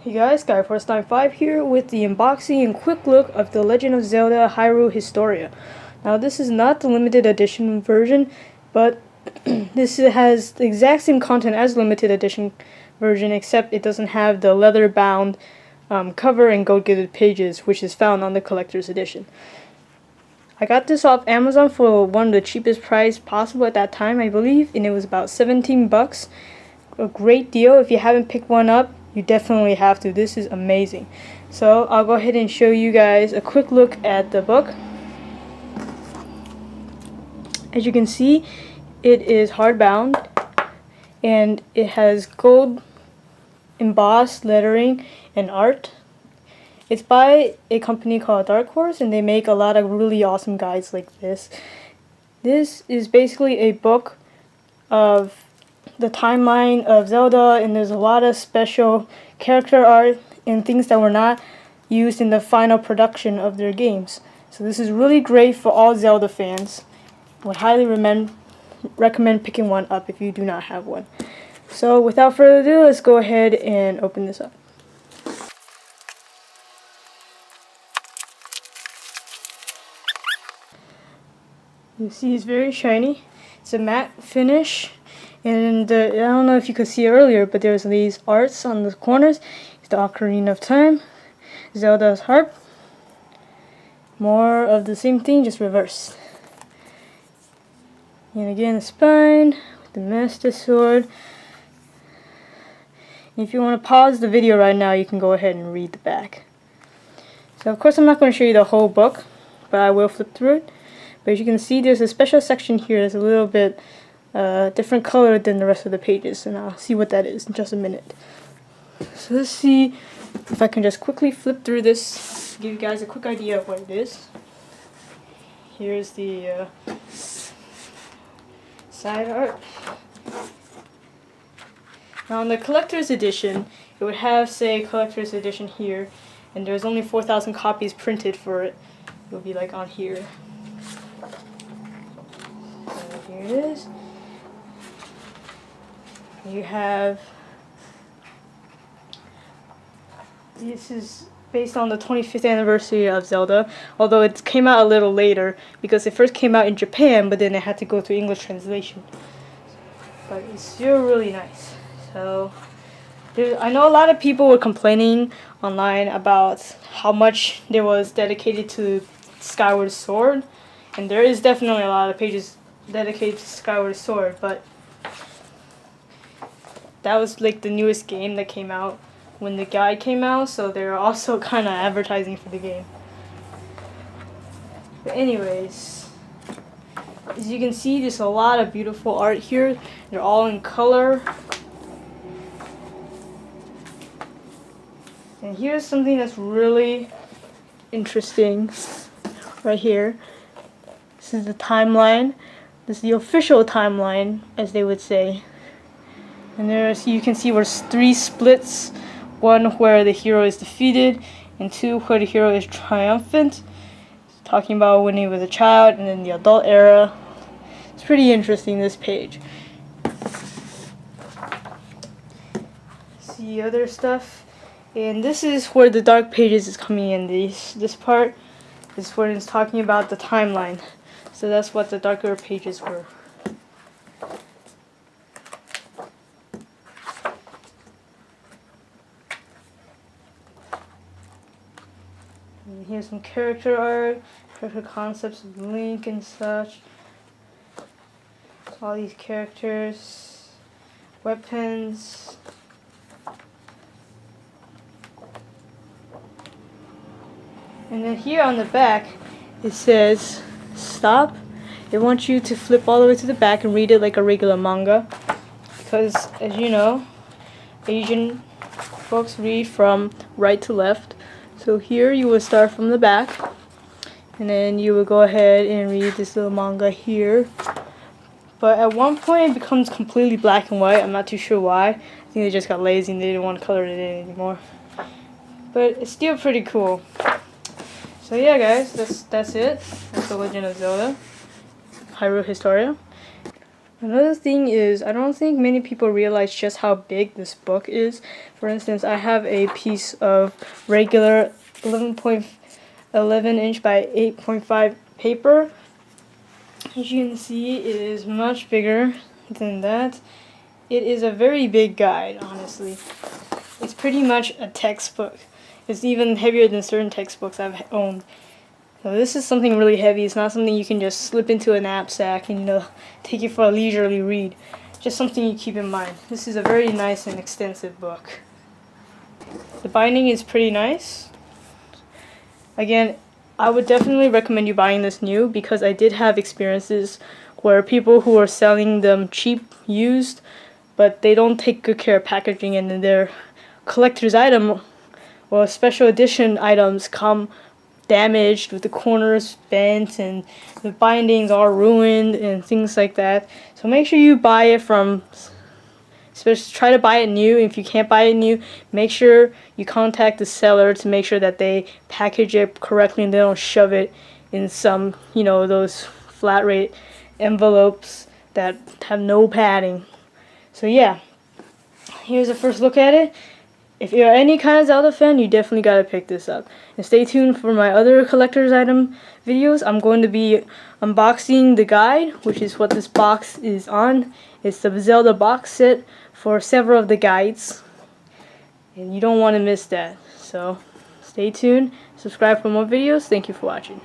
Hey guys, Guy495 here with the unboxing and quick look of The Legend of Zelda Hyrule Historia. Now this is not the limited edition version, but this has the exact same content as limited edition version, except it doesn't have the leather bound cover and gold-gilded pages, which is found on the collector's edition. I got this off Amazon for one of the cheapest price possible at that time, I believe, and it was about 17 bucks. A great deal. If you haven't picked one up, you definitely have to. This is amazing. So I'll go ahead and show you guys a quick look at the book. As you can see, it is hardbound and it has gold embossed lettering and art. It's by a company called Dark Horse, and they make a lot of really awesome guides like this. This is basically a book of the timeline of Zelda, and there's a lot of special character art and things that were not used in the final production of their games. So this is really great for all Zelda fans. I would highly recommend picking one up if you do not have one. So without further ado, let's go ahead and open this up. You see it's very shiny. It's a matte finish. And I don't know if you could see it earlier, but there's these arts on the corners. It's the Ocarina of Time, Zelda's harp. More of the same thing, just reversed. And again, the spine with the Master Sword. And if you want to pause the video right now, you can go ahead and read the back. So of course I'm not going to show you the whole book, but I will flip through it. But as you can see, there's a special section here that's a little bit different color than the rest of the pages, and I'll see what that is in just a minute. So let's see if I can just quickly flip through this, give you guys a quick idea of what it is. Here's the side art. Now in the collector's edition, it would have, say, collector's edition here, and there's only 4,000 copies printed for it. It would be like on here. So here it is. You have, this is based on the 25th anniversary of Zelda, although it came out a little later because it first came out in Japan, but then it had to go through English translation. But it's still really nice. So I know a lot of people were complaining online about how much there was dedicated to Skyward Sword, and there is definitely a lot of pages dedicated to Skyward Sword, but that was like the newest game that came out when the guide came out, so they're also kind of advertising for the game. But anyways, as you can see, there's a lot of beautiful art here. They're all in color. And here's something that's really interesting right here. This is the timeline. This is the official timeline, as they would say. And there's, you can see there's 3 splits. One where the hero is defeated, and 2 where the hero is triumphant. It's talking about when he was a child, and then the adult era. It's pretty interesting, this page. See other stuff. And this is where the dark pages is coming in. This part is where it's talking about the timeline. So that's what the darker pages were. And here's some character art, character concepts of Link and such. All these characters, weapons. And then here on the back, it says, stop. They want you to flip all the way to the back and read it like a regular manga. Because, as you know, Asian folks read from right to left. So here you will start from the back, and then you will go ahead and read this little manga here. But at one point it becomes completely black and white. I'm not too sure why. I think they just got lazy and they didn't want to color it in anymore. But it's still pretty cool. So yeah guys, that's it. That's The Legend of Zelda Hyrule Historia. Another thing is, I don't think many people realize just how big this book is. For instance, I have a piece of regular 11 inch by 8.5 paper. As you can see, it is much bigger than that. It is a very big guide, honestly. It's pretty much a textbook. It's even heavier than certain textbooks I've owned. So this is something really heavy. It's not something you can just slip into a knapsack and, take it for a leisurely read. Just something you keep in mind. This is a very nice and extensive book. The binding is pretty nice. Again, I would definitely recommend you buying this new, because I did have experiences where people who are selling them cheap, used, but they don't take good care of packaging, and then their collector's item or special edition items come damaged with the corners bent and the bindings are ruined and things like that. So make sure you buy it from, especially try to buy it new. If you can't buy it new, make sure you contact the seller to make sure that they package it correctly and they don't shove it in some, those flat rate envelopes that have no padding. So yeah, here's a first look at it. If you're any kind of Zelda fan, you definitely gotta pick this up. And stay tuned for my other collector's item videos. I'm going to be unboxing the guide, which is what this box is on. It's the Zelda box set for several of the guides, and you don't want to miss that. So stay tuned, subscribe for more videos. Thank you for watching.